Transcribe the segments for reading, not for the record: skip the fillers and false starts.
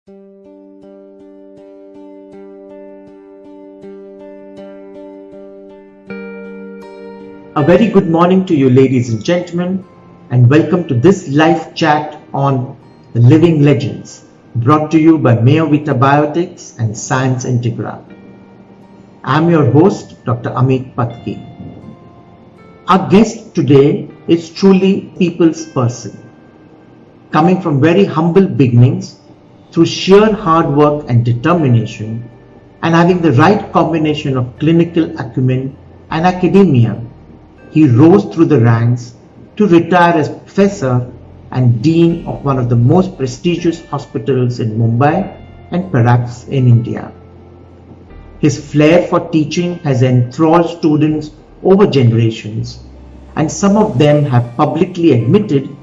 A very good morning to you, ladies and gentlemen, and welcome to this live chat on the living legends, brought to you by Meyer Vitabiotics and Science Integra. I'm your host, Dr. Ameet Patki. Our guest today is truly people's person, coming from very humble beginnings through sheer hard work and determination, and having the right combination of clinical acumen and academia. He rose through the ranks to retire as professor and dean of one of the most prestigious hospitals in Mumbai and perhaps in India. His flair for teaching has enthralled students over generations, and some of them have publicly admitted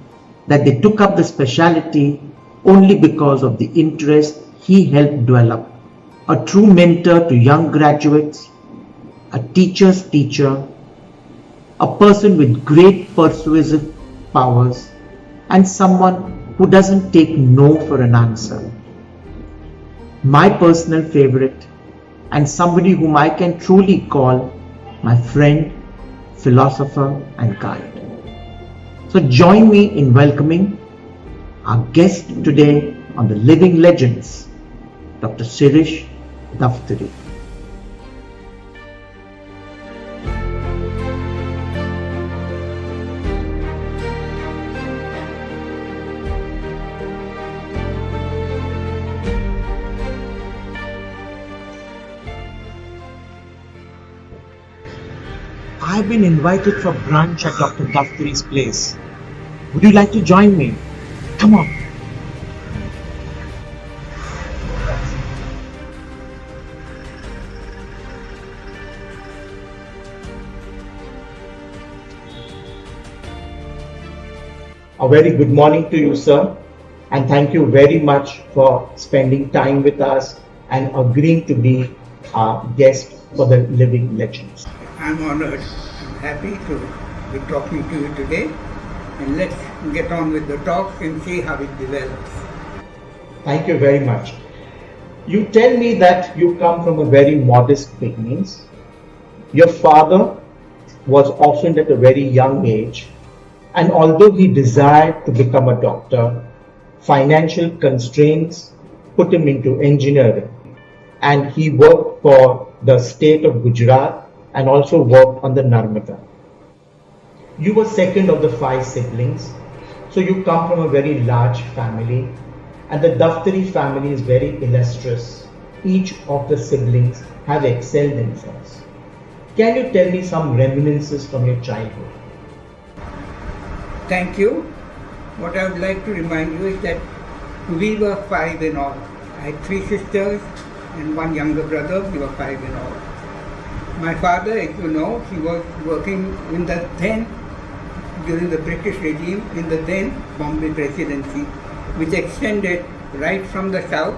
that they took up the specialty only because of the interest he helped develop. A true mentor to young graduates, a teacher's teacher, a person with great persuasive powers, and someone who doesn't take no for an answer. My personal favorite, and somebody whom I can truly call my friend, philosopher, and guide. So join me in welcoming our guest today on the Living Legends, Dr. Shirish Daftari. I've been invited for brunch at Dr. Daftari's place. Would you like to join me? Come on. A very good morning to you, sir, and thank you very much for spending time with us and agreeing to be our guest for the Living Legends. I'm honored. I'm happy to be talking to you today, and let's get on with the talk and see how it develops. Thank you very much. You tell me that you come from a very modest beginnings. Your father was orphaned at a very young age, and although he desired to become a doctor, financial constraints put him into engineering, and he worked for the state of Gujarat and also worked on the Narmada. You were second of the 5 siblings, so you come from a very large family, and the Daftari family is very illustrious. Each of the siblings have excelled themselves. Can you tell me some reminiscences from your childhood? Thank you. What I would like to remind you is that we were 5 in all. I had 3 sisters and 1 younger brother. We were 5 in all. My father, as you know, he was working in the then, during the British regime, in the then Bombay presidency, which extended right from the south,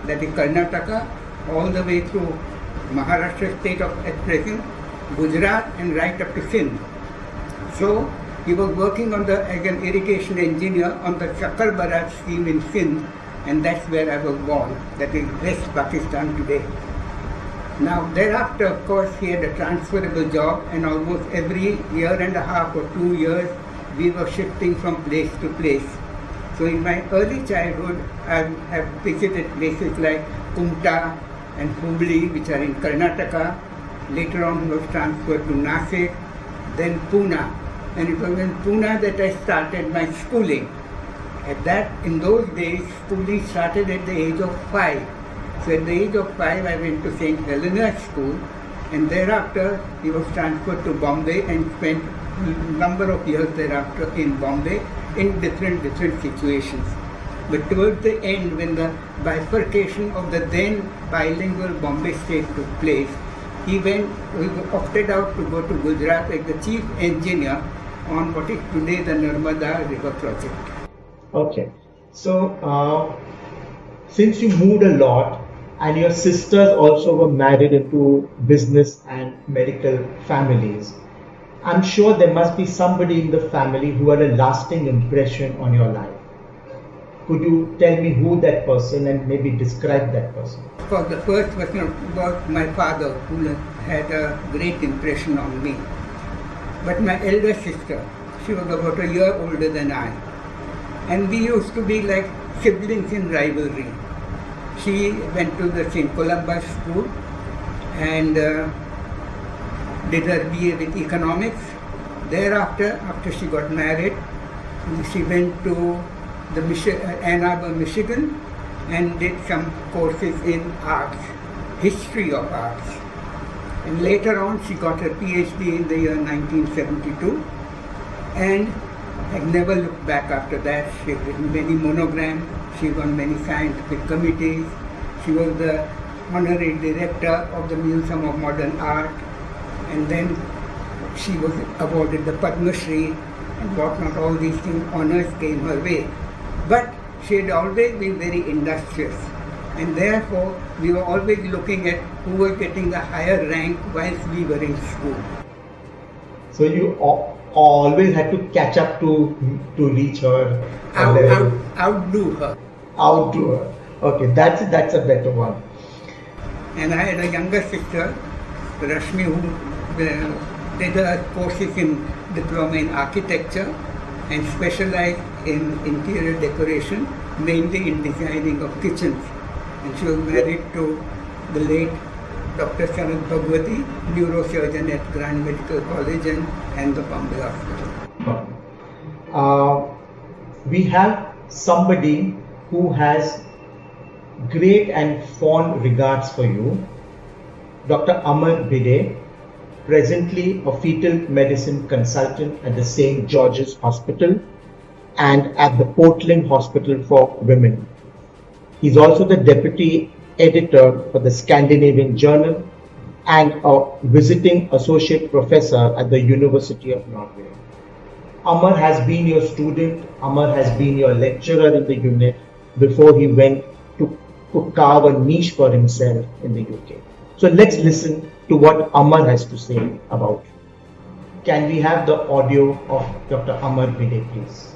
that is Karnataka, all the way through Maharashtra state at present, Gujarat, and right up to Sindh. So he was working as an irrigation engineer on the Chakar Barrage scheme in Sindh, and that's where I was born, that is West Pakistan today. Now thereafter, of course, he had a transferable job, and almost every year and a half or 2 years, we were shifting from place to place. So in my early childhood, I have visited places like Kumta and Hubli, which are in Karnataka. Later on, he was transferred to Nasik, then Pune. And it was in Pune that I started my schooling. In those days, schooling started at the age of 5. So at the age of 5, I went to St. Helena's School, and thereafter he was transferred to Bombay and spent a number of years thereafter in Bombay in different situations. But towards the end, when the bifurcation of the then bilingual Bombay state took place, he opted out to go to Gujarat as the chief engineer on what is today the Narmada River project. Okay, so since you moved a lot, and your sisters also were married into business and medical families, I'm sure there must be somebody in the family who had a lasting impression on your life. Could you tell me who that person and maybe describe that person? For the first person was my father, who had a great impression on me. But my elder sister, she was about a year older than I. And we used to be like siblings in rivalry. She went to the St. Columbus school and did her BA with economics. Thereafter, after she got married, she went to Ann Arbor, Michigan, and did some courses in arts, history of arts. And later on, she got her PhD in the year 1972, and had never looked back after that. She had written many monograms, she won many scientific committees, she was the honorary director of the Museum of Modern Art, and then she was awarded the Padma Shri and whatnot. All these things, honors came her way. But she had always been very industrious, and therefore we were always looking at who was getting the higher rank whilst we were in school. So you always had to catch up to reach her. Outdo her. Outdo her. Okay, that's a better one. And I had a younger sister, Rashmi, who did her courses in diploma in architecture and specialized in interior decoration, mainly in designing of kitchens. And she was married to the late Dr. Sanat Bhagwati, neurosurgeon at Grand Medical College and the Bombay Hospital. We have somebody who has great and fond regards for you, Dr. Ameet Bide, presently a fetal medicine consultant at the St. George's Hospital and at the Portland Hospital for Women. He's also the deputy editor for the Scandinavian Journal and a visiting associate professor at the University of Norway. Amar has been your student, Amar has been your lecturer in the unit before he went to carve a niche for himself in the UK. So let's listen to what Amar has to say about you. Can we have the audio of Dr. Ameet Bide, please?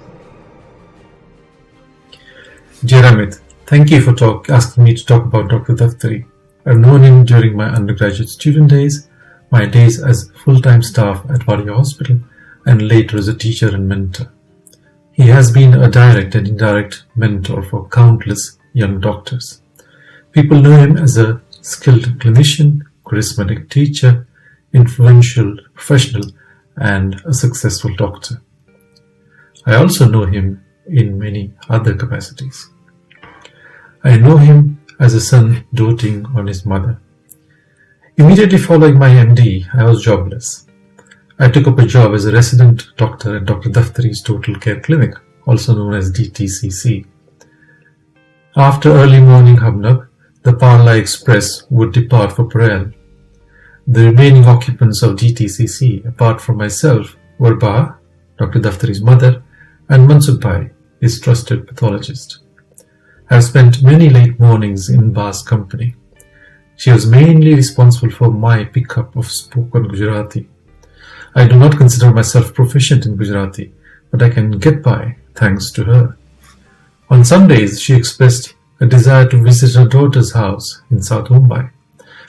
Dear Ameet, thank you for asking me to talk about Dr. Daftari. I've known him during my undergraduate student days, my days as full-time staff at Vadia Hospital, and later as a teacher and mentor. He has been a direct and indirect mentor for countless young doctors. People know him as a skilled clinician, charismatic teacher, influential professional, and a successful doctor. I also know him in many other capacities. I know him as a son doting on his mother. Immediately following my MD, I was jobless. I took up a job as a resident doctor at Dr. Daftari's Total Care Clinic, also known as DTCC. After early morning hubnub, the Parla Express would depart for Parel. The remaining occupants of DTCC, apart from myself, were Ba, Dr. Daftari's mother, and Mansukh Bhai, his trusted pathologist. I have spent many late mornings in Ba's company. She was mainly responsible for my pickup of spoken Gujarati. I do not consider myself proficient in Gujarati, but I can get by thanks to her. On some days, she expressed a desire to visit her daughter's house in South Mumbai,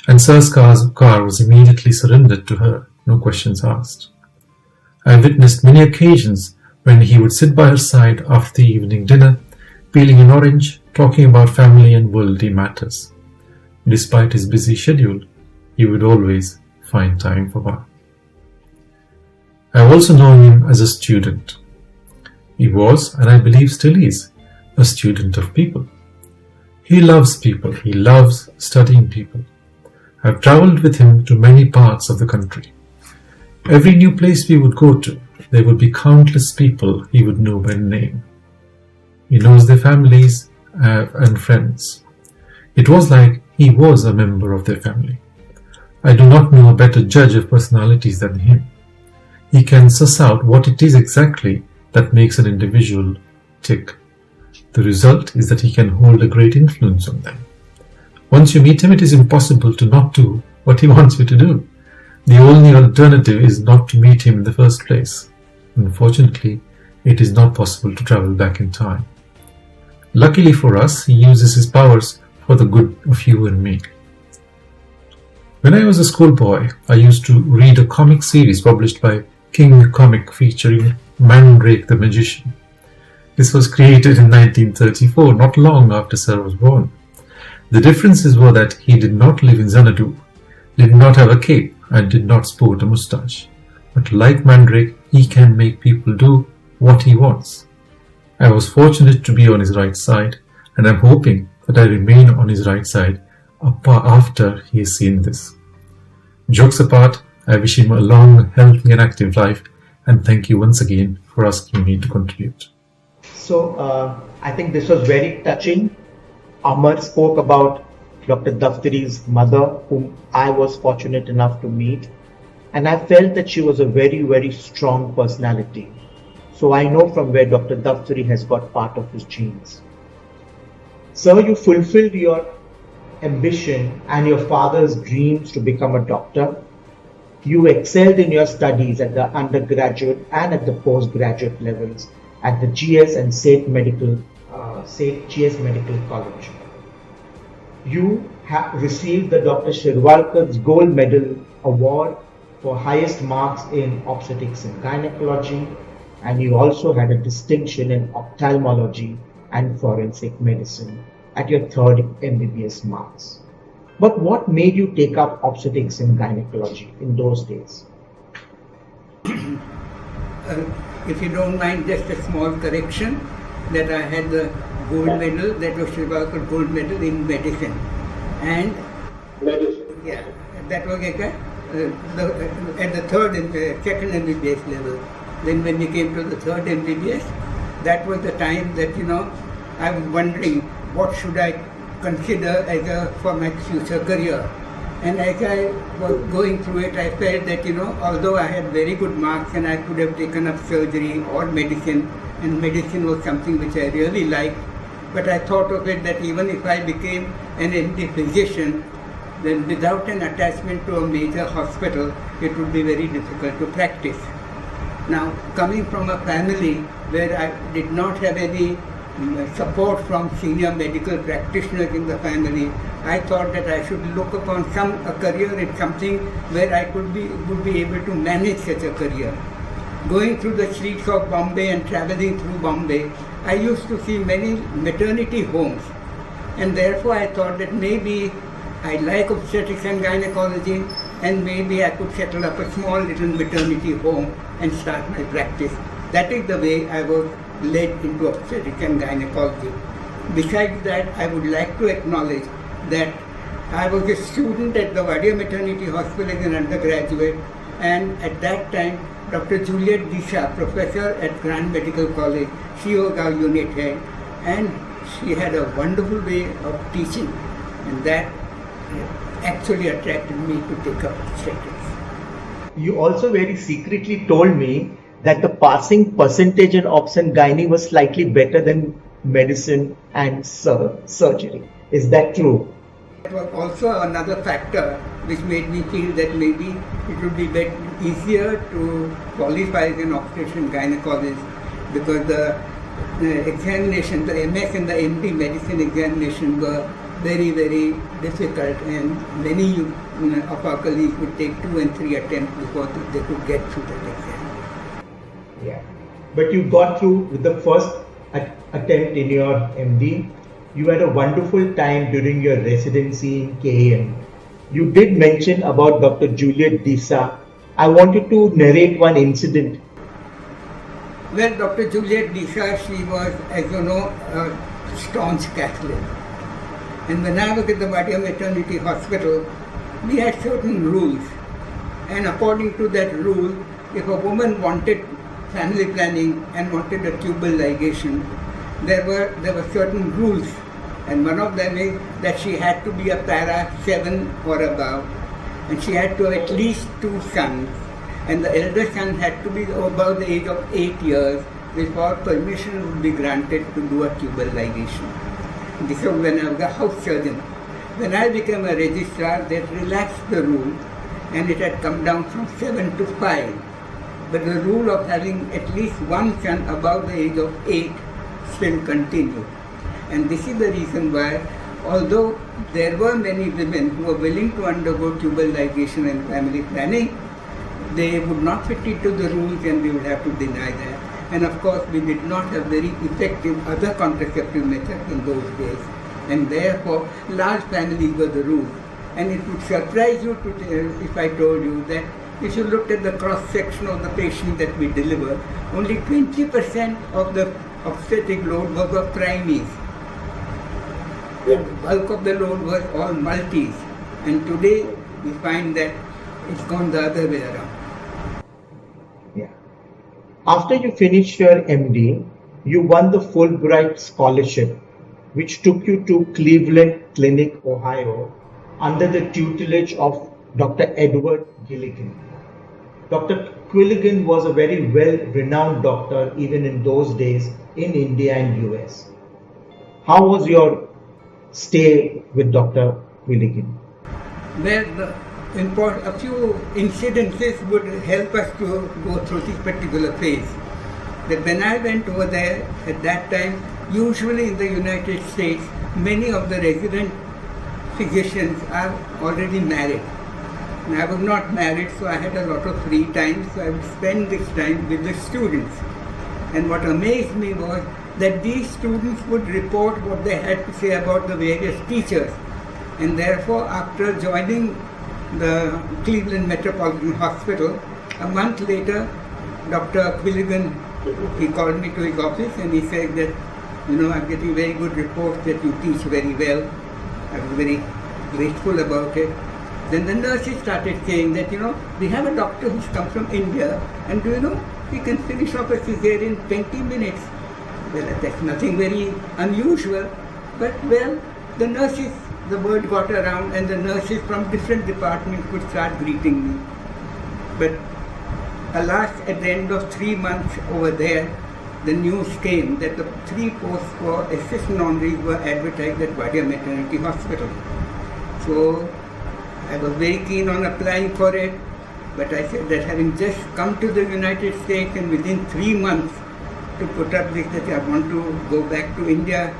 and Sir's car was immediately surrendered to her, no questions asked. I witnessed many occasions when he would sit by her side after the evening dinner, peeling an orange, talking about family and worldly matters. Despite his busy schedule, he would always find time for Ba. I have also known him as a student. He was, and I believe still is, a student of people. He loves people. He loves studying people. I have travelled with him to many parts of the country. Every new place we would go to, there would be countless people he would know by name. He knows their families and friends. It was like he was a member of their family. I do not know a better judge of personalities than him. He can suss out what it is exactly that makes an individual tick. The result is that he can hold a great influence on them. Once you meet him, it is impossible to not do what he wants you to do. The only alternative is not to meet him in the first place. Unfortunately, it is not possible to travel back in time. Luckily for us, he uses his powers for the good of you and me. When I was a schoolboy, I used to read a comic series published by King Comic featuring Mandrake the Magician. This was created in 1934, not long after Sir was born. The differences were that he did not live in Xanadu, did not have a cape, and did not sport a moustache. But like Mandrake, he can make people do what he wants. I was fortunate to be on his right side, and I'm hoping that I remain on his right side after he has seen this. Jokes apart, I wish him a long, healthy and active life, and thank you once again for asking me to contribute. So I think this was very touching. Amar spoke about Dr. Daftari's mother, whom I was fortunate enough to meet, and I felt that she was a very, very strong personality. So I know from where Dr. Daftari has got part of his genes. Sir, you fulfilled your ambition and your father's dreams to become a doctor. You excelled in your studies at the undergraduate and at the postgraduate levels at the GS and State GS Medical College. You have received the Dr. Shelatkar Gold Medal Award for highest marks in obstetrics and gynecology, and you also had a distinction in ophthalmology and forensic medicine at your third MBBS marks. But what made you take up obstetrics and gynecology in those days? If you don't mind, just a small correction, that I had the gold medal, that was Shelatkar gold medal in medicine. And yeah, that was at the third and second MBBS level. Then when we came to the third MBBS, that was the time that, I was wondering what should I consider for my future career. And as I was going through it, I felt that, although I had very good marks and I could have taken up surgery or medicine, and medicine was something which I really liked, but I thought of it that even if I became an MD physician, then without an attachment to a major hospital, it would be very difficult to practice. Now, coming from a family where I did not have any support from senior medical practitioners in the family, I thought that I should look upon a career in something where I would be able to manage such a career. Going through the streets of Bombay and traveling through Bombay, I used to see many maternity homes, and therefore I thought that maybe I like obstetrics and gynecology, and maybe I could settle up a small little maternity home and start my practice. That is the way I was led into obstetrics and gynecology. Besides that, I would like to acknowledge that I was a student at the Vadia Maternity Hospital as an undergraduate, and at that time, Dr. Juliet Disha, professor at Grand Medical College, she was our unit head, and she had a wonderful way of teaching, and that actually attracted me to take up obstetrics. You also very secretly told me that the passing percentage in obs and gynae was slightly better than medicine and surgery. Is that true? That was also another factor which made me feel that maybe it would be easier to qualify as an obstetrician gynecologist, because the examination, the MS and the MD medicine examination were very, very difficult, and many of our colleagues would take 2 and 3 attempts before they could get through that exam. Yeah, but you got through with the first attempt in your MD. You had a wonderful time during your residency in KM. You did mention about Dr. Juliet Disa. I wanted to narrate one incident. Well, Dr. Juliet Disa, she was, as you know, a staunch Catholic. And when I was at the Vadia Maternity Hospital, we had certain rules. And according to that rule, if a woman wanted family planning and wanted a tubal ligation, there were certain rules, and one of them is that she had to be a para 7 or above, and she had to have at least 2 sons, and the elder son had to be above the age of 8 years before permission would be granted to do a tubal ligation. This was when I was a house surgeon. When I became a registrar, they relaxed the rule, and it had come down from 7 to 5. But the rule of having at least 1 son above the age of 8 still continued. And this is the reason why, although there were many women who were willing to undergo tubal ligation and family planning, they would not fit into the rules and we would have to deny that. And of course, we did not have very effective other contraceptive methods in those days. And therefore, large families were the rule. And it would surprise you if I told you that if you looked at the cross-section of the patient that we delivered, only 20% of the obstetric load was of primies. The bulk of the load was all multis. And today, we find that it's gone the other way around. Yeah. After you finished your MD, you won the Fulbright scholarship, which took you to Cleveland Clinic, Ohio, under the tutelage of Dr. Edward Gilligan. Dr. Quilligan was a very well-renowned doctor even in those days in India and US. How was your stay with Dr. Quilligan? Well, a few incidences would help us to go through this particular phase. That when I went over there at that time, usually in the United States, many of the resident physicians are already married. And I was not married, so I had a lot of free time, so I would spend this time with the students. And what amazed me was that these students would report what they had to say about the various teachers. And therefore, after joining the Cleveland Metropolitan Hospital, a month later, Dr. Quilligan, he called me to his office and he said that, I'm getting very good reports that you teach very well. I was very grateful about it. Then the nurses started saying that, we have a doctor who's come from India and he can finish off a cesarean in 20 minutes. Well, that's nothing very unusual, but the nurses, the word got around and the nurses from different departments would start greeting me. But alas, at the end of 3 months over there, the news came that the 3 posts for assistant honoraries were advertised at Wadia Maternity Hospital. So I was very keen on applying for it, but I said that having just come to the United States and within 3 months to put up this that I want to go back to India,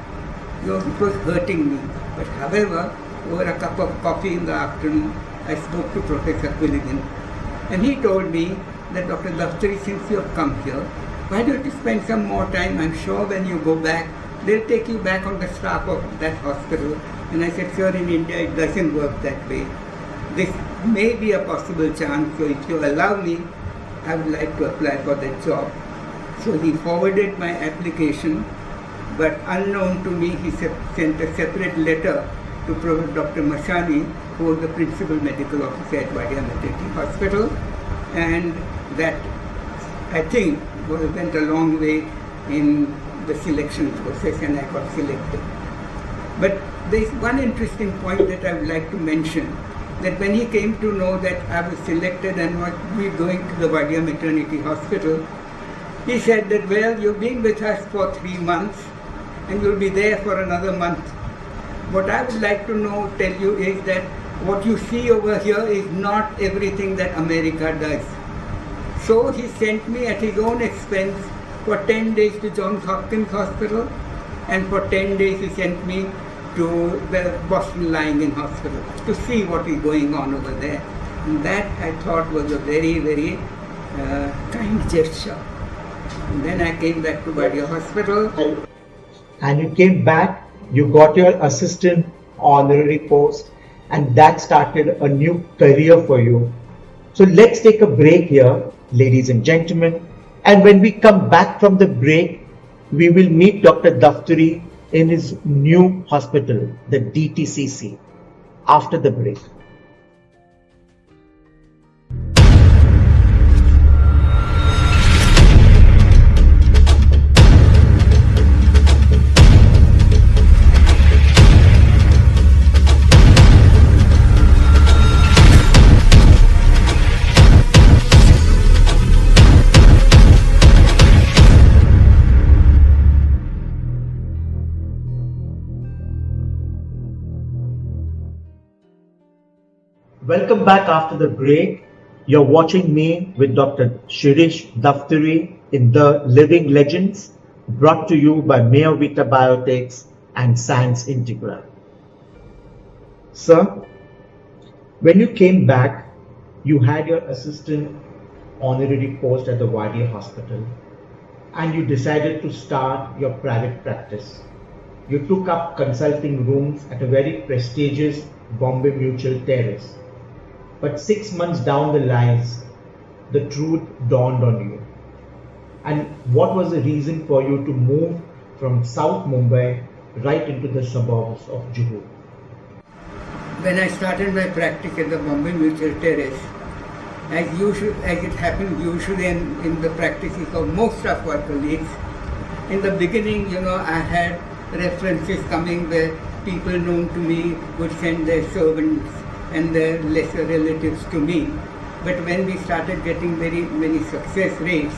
it was hurting me. But however, over a cup of coffee in the afternoon, I spoke to Professor Quilligan and he told me that Dr. Daftari, since you have come here, why don't you spend some more time? I'm sure when you go back, they'll take you back on the staff of that hospital. And I said, sir, in India it doesn't work that way. This may be a possible chance, so if you allow me, I would like to apply for that job. So he forwarded my application, but unknown to me, he sent a separate letter to Dr. Mashani, who was the principal medical officer at Wadia Maternity Hospital, and that, I think, went a long way in the selection process and I got selected. But there is one interesting point that I would like to mention, that when he came to know that I was selected and was going to the Wadia Maternity Hospital, he said that, you've been with us for 3 months and you'll be there for another month. What I would like to tell you is that what you see over here is not everything that America does. So he sent me at his own expense for 10 days to Johns Hopkins Hospital, and for 10 days he sent me to the Boston Lying-in Hospital to see what is going on over there. And that I thought was a very, very kind gesture. And then I came back to Wadia Hospital. And you came back, you got your assistant honorary post, and that started a new career for you. So let's take a break here, ladies and gentlemen. And when we come back from the break, we will meet Dr. Daftari in his new hospital, the DTCC, after the break. Welcome back after the break. You're watching me with Dr. Shirish Daftari in The Living Legends, brought to you by Meyer Vitabiotics and Science Integra. Sir, when you came back, you had your assistant honorary post at the Wadi Hospital and you decided to start your private practice. You took up consulting rooms at a very prestigious Bombay Mutual Terrace. But 6 months down the line, the truth dawned on you. And what was the reason for you to move from South Mumbai right into the suburbs of Juhu? When I started my practice at the Bombay Mutual Terrace, as it happened usually in the practices of most of our colleagues, in the beginning, I had references coming where people known to me would send their servants and their lesser relatives to me. But when we started getting very many success rates,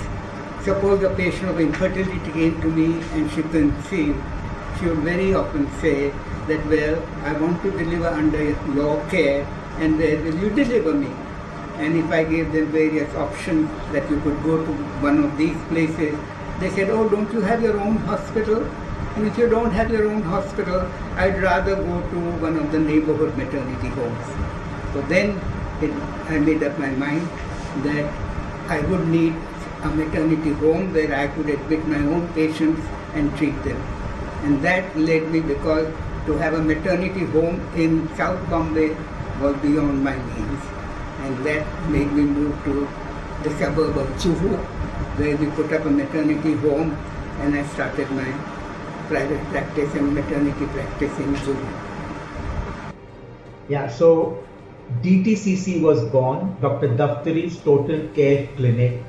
suppose a patient of infertility came to me and she conceived, she would very often say that, well, I want to deliver under your care and where will you deliver me? And if I gave them various options that you could go to one of these places, they said, oh, don't you have your own hospital? And if you don't have your own hospital, I'd rather go to one of the neighborhood maternity homes. So then I made up my mind that I would need a maternity home where I could admit my own patients and treat them. And that led me, because to have a maternity home in South Bombay was beyond my means. And that made me move to the suburb of Juhu, where we put up a maternity home, and I started my private practice and maternity practice in Juhu. Yeah, so DTCC was born, Dr. Daftari's Total Care Clinic,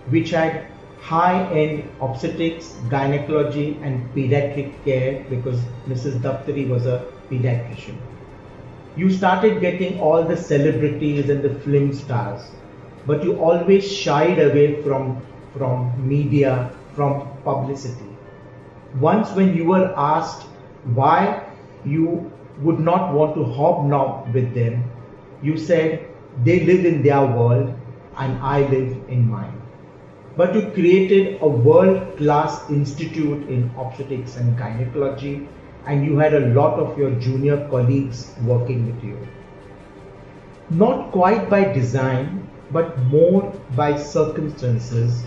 which had high-end obstetrics, gynecology and pediatric care, because Mrs. Daftari was a pediatrician. You started getting all the celebrities and the film stars, but you always shied away from media, from publicity. Once when you were asked why you would not want to hobnob with them, you said, they live in their world and I live in mine. But you created a world-class institute in obstetrics and gynecology, and you had a lot of your junior colleagues working with you. Not quite by design, but more by circumstances,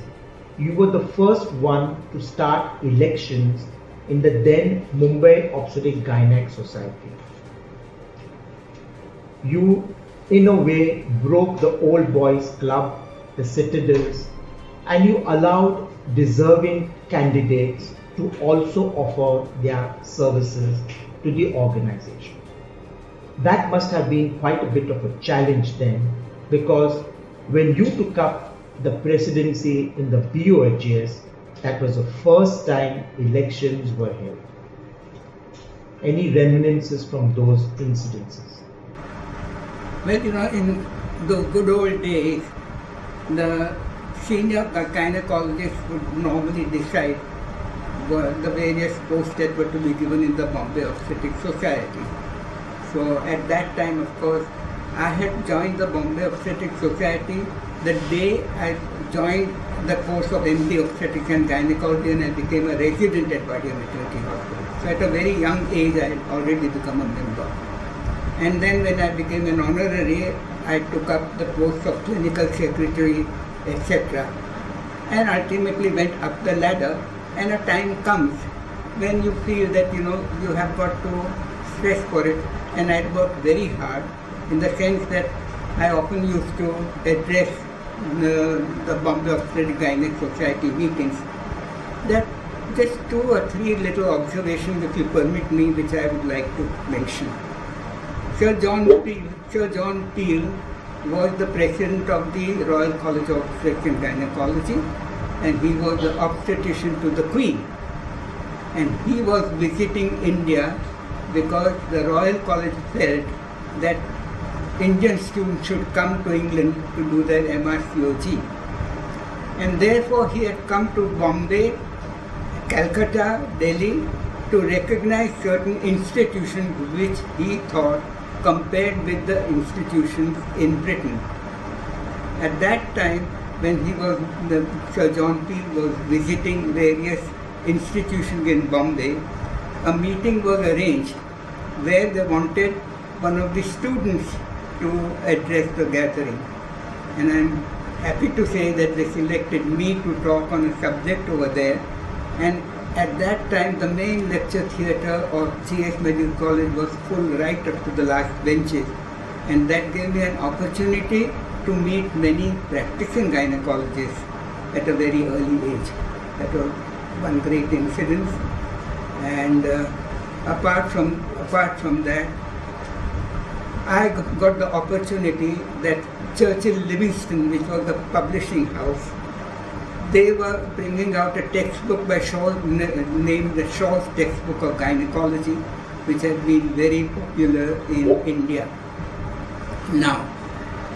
you were the first one to start elections in the then Mumbai Obstetric Gynaec Society. You, in a way, broke the old boys club, the citadels, and you allowed deserving candidates to also offer their services to the organization. That must have been quite a bit of a challenge then, because when you took up the presidency in the BOHS, that was the first time elections were held. Any reminiscences from those incidences? Well, in the good old days, the senior gynecologists would normally decide the various posts that were to be given in the Bombay Obstetric Society. So at that time, of course, I had joined the Bombay Obstetric Society the day I joined the course of MD Obstetrics and Gynecology, and I became a resident at Wadi Maternity Hospital. So at a very young age, I had already become a member. And then when I became an honorary, I took up the post of clinical secretary, etc. And ultimately went up the ladder, and a time comes when you feel that you have got to stress for it. And I worked very hard, in the sense that I often used to address the Bombay Obstetric Gynaec Society meetings. That just 2 or 3 little observations, if you permit me, which I would like to mention. Sir John Peel was the president of the Royal College of Obstetrics and Gynecology, and he was the obstetrician to the Queen. And he was visiting India because the Royal College felt that Indian students should come to England to do their MRCOG. And therefore he had come to Bombay, Calcutta, Delhi to recognize certain institutions which he thought compared with the institutions in Britain. At that time, when Sir John Peel was visiting various institutions in Bombay, a meeting was arranged where they wanted one of the students to address the gathering. And I'm happy to say that they selected me to talk on a subject over there. And at that time, the main lecture theatre of GS Medical College was full right up to the last benches. And that gave me an opportunity to meet many practicing gynecologists at a very early age. That was one great incident. And apart from that, I got the opportunity that Churchill Livingston, which was the publishing house, they were bringing out a textbook by Shaw named the Shaw's Textbook of Gynecology, which has been very popular in India. Now,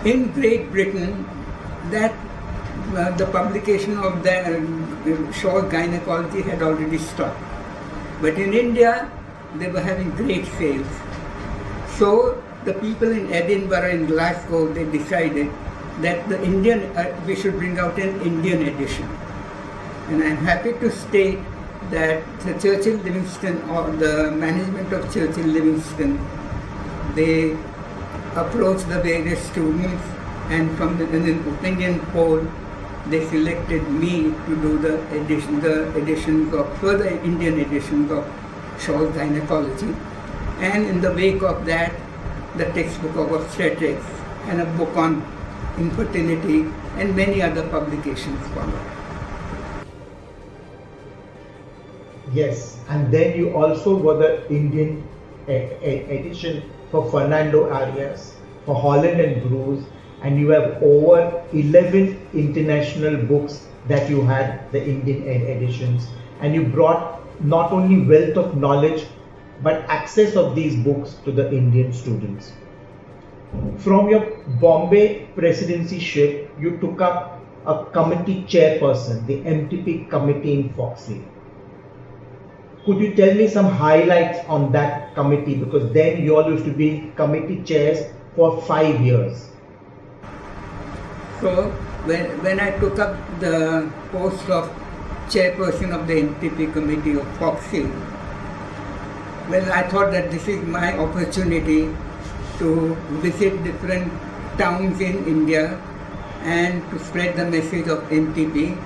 in Great Britain, that the publication of the Shaw's Gynecology had already stopped. But in India, they were having great sales. So the people in Edinburgh and Glasgow, they decided that we should bring out an Indian edition. And I'm happy to state that the Churchill Livingston, or the management of Churchill Livingston, they approached the various students, and from an opinion poll, they selected me to do the editions of further Indian editions of Shaw's Gynecology. And in the wake of that, the textbook of obstetrics and a book on infertility and many other publications followed. Yes, and then you also were the Indian edition for Fernando Arias, for Holland and Bruce, and you have over 11 international books that you had, the Indian editions, and you brought not only wealth of knowledge but access of these books to the Indian students. From your Bombay presidencyship, you took up a committee chairperson, the MTP committee in Foxley. Could you tell me some highlights on that committee, because then you all used to be committee chairs for 5 years? So when I took up the post of chairperson of the MTP committee of Foxley, well, I thought that this is my opportunity to visit different towns in India and to spread the message of MTP,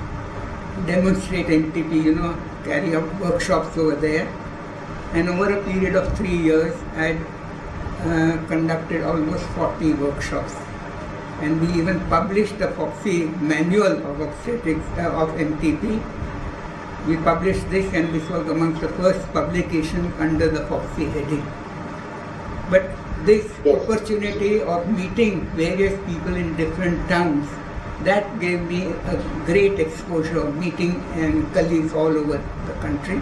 demonstrate MTP, carry out workshops over there. And over a period of 3 years, I had conducted almost 40 workshops. And we even published the Foxy manual of obstetrics of MTP. We published this, and this was amongst the first publication under the Foxy heading. But this opportunity of meeting various people in different towns, that gave me a great exposure of meeting and colleagues all over the country,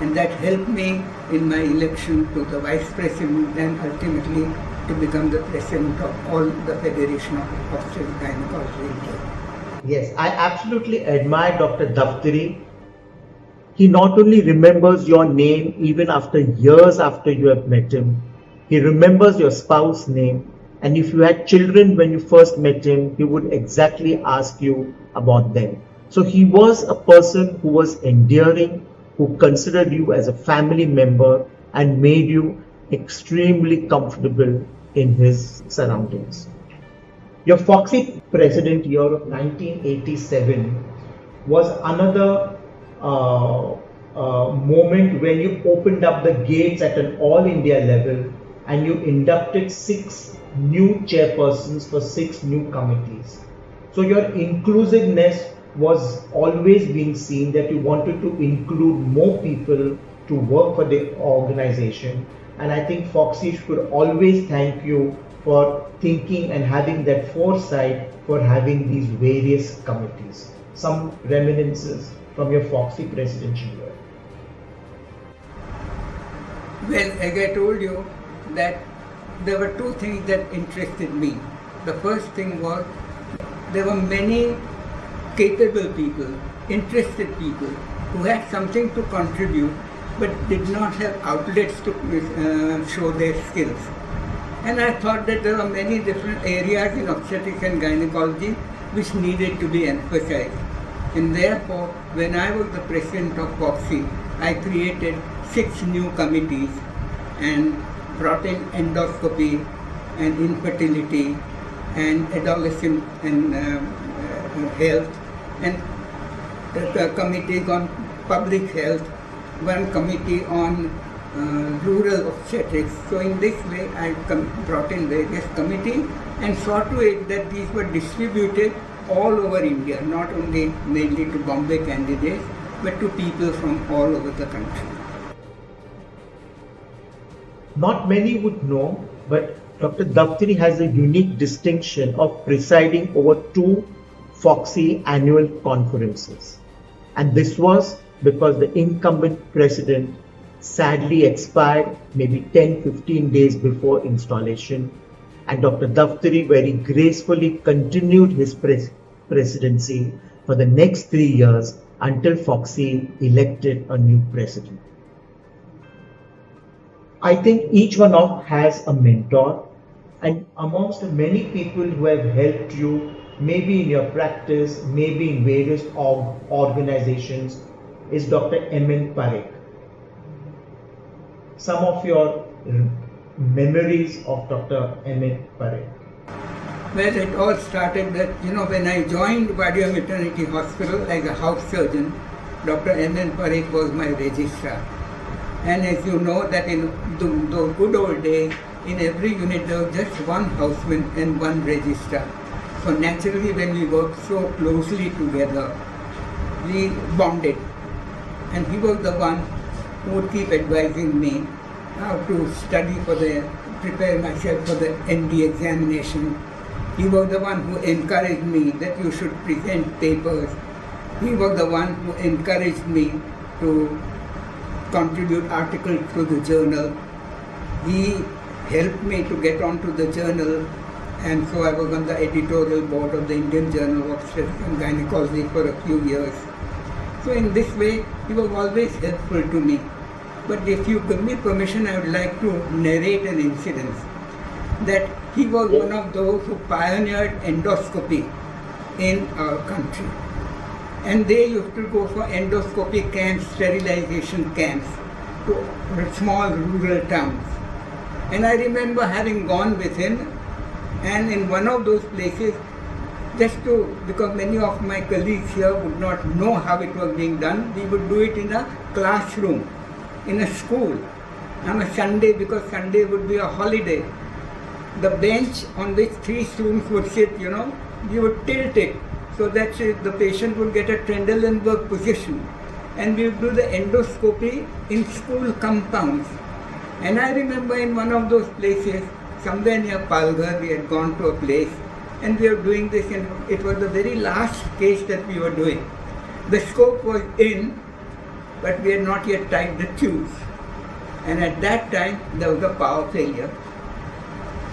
and that helped me in my election to the vice president and ultimately to become the president of all the Federation of Obstetrics and Gynecology in India. Yes, I absolutely admire Dr. Daftari. He not only remembers your name even after years after you have met him, he remembers your spouse's name, and if you had children when you first met him, he would exactly ask you about them. So he was a person who was endearing, who considered you as a family member and made you extremely comfortable in his surroundings. Your Foxy president year of 1987 was another moment when you opened up the gates at an all India level and you inducted 6 new chairpersons for 6 new committees. So your inclusiveness was always being seen, that you wanted to include more people to work for the organization, and I think Foxy should always thank you for thinking and having that foresight for having these various committees. Some reminiscences from your Foxy presidential year. Well, as I told you, that there were 2 things that interested me. The first thing was there were many capable people, interested people who had something to contribute but did not have outlets to show their skills. And I thought that there were many different areas in obstetrics and gynecology which needed to be emphasized. And therefore, when I was the president of Foxy, I created 6 new committees and brought in endoscopy and infertility and adolescent and health, and the committees on public health, one committee on rural obstetrics. So in this way I brought in various committees and saw to it that these were distributed all over India, not only mainly to Bombay candidates, but to people from all over the country. Not many would know, but Dr. Daftari has a unique distinction of presiding over 2 FOXI annual conferences. And this was because the incumbent president sadly expired maybe 10-15 days before installation, and Dr. Daftari very gracefully continued his presidency for the next 3 years until FOXI elected a new president. I think each one of us has a mentor, and amongst the many people who have helped you, maybe in your practice, maybe in various organizations, is Dr. Ameet Parekh. Some of your memories of Dr. Ameet Parekh. Well, it all started that, when I joined Vadia Maternity Hospital as a house surgeon, Dr. Ameet Parekh was my registrar. And as you know, that in those good old days, in every unit there was just one houseman and one registrar. So naturally, when we worked so closely together, we bonded. And he was the one who would keep advising me how to study prepare myself for the ND examination. He was the one who encouraged me that you should present papers. He was the one who encouraged me to contribute articles to the journal. He helped me to get onto the journal, and so I was on the editorial board of the Indian Journal of Science and Gynecology for a few years. So in this way, he was always helpful to me. But if you give me permission, I would like to narrate an incident. That he was one of those who pioneered endoscopy in our country. And they used to go for endoscopy camps, sterilization camps to small rural towns. And I remember having gone with him, and in one of those places, because many of my colleagues here would not know how it was being done, we would do it in a classroom, in a school, on a Sunday, because Sunday would be a holiday. The bench on which 3 students would sit, we would tilt it so that the patient would get a Trendelenburg position. And we would do the endoscopy in school compounds. And I remember in one of those places, somewhere near Palghar, we had gone to a place and we were doing this, and it was the very last case that we were doing. The scope was in, but we had not yet tied the tubes. And at that time, there was a power failure.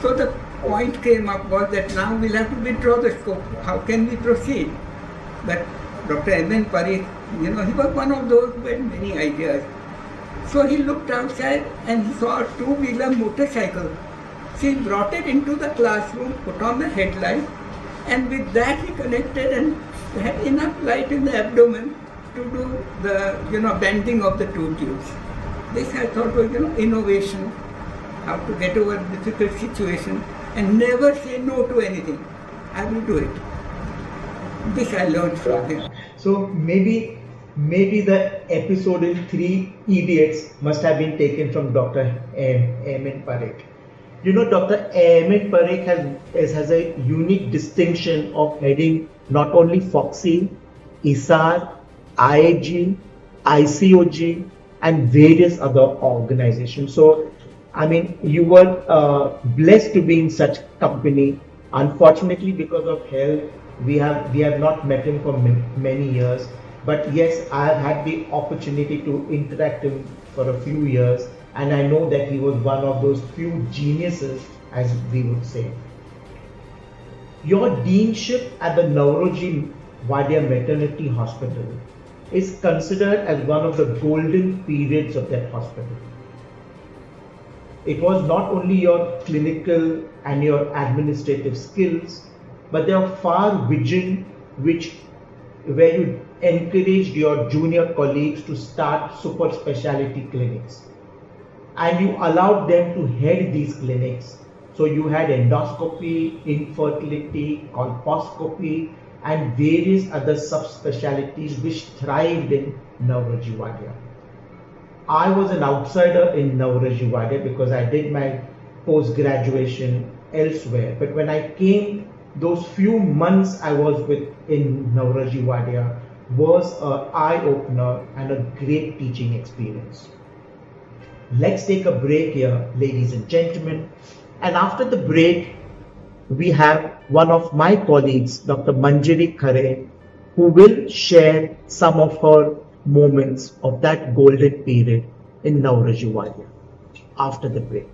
So the point came up was that now we'll have to withdraw the scope. How can we proceed? But Dr. Ameet Parekh, he was one of those who had many ideas. So he looked outside and he saw a 2-wheeler motorcycle. So he brought it into the classroom, put on the headlight, and with that he connected and had enough light in the abdomen to do the bending of the 2 tubes. This I thought was innovation, how to get over a difficult situation and never say no to anything. I will do it. This I learned from him. So maybe the episode in 3 Idiots must have been taken from Dr. Ameet Parekh. Dr. Ameet Parekh has a unique distinction of heading not only FOXI, ISAR, IAG, ICOG, and various other organizations. So, you were blessed to be in such company. Unfortunately, because of health, we have not met him for many years. But yes, I have had the opportunity to interact with him for a few years, and I know that he was one of those few geniuses, as we would say. Your deanship at the Nauroji Vadia Maternity Hospital is considered as one of the golden periods of that hospital. It was not only your clinical and your administrative skills, but your far vision where you encouraged your junior colleagues to start super specialty clinics, and you allowed them to head these clinics. So you had endoscopy, infertility, colposcopy, and various other subspecialties which thrived in neurology Wadia. I was an outsider in neurology Wadia because I did my post-graduation elsewhere. But when I came, those few months I was in neurology Wadia was an eye-opener and a great teaching experience. Let's take a break here, ladies and gentlemen. And after the break, we have one of my colleagues, Dr. Manjari Khare, who will share some of her moments of that golden period in neurology Wadia after the break.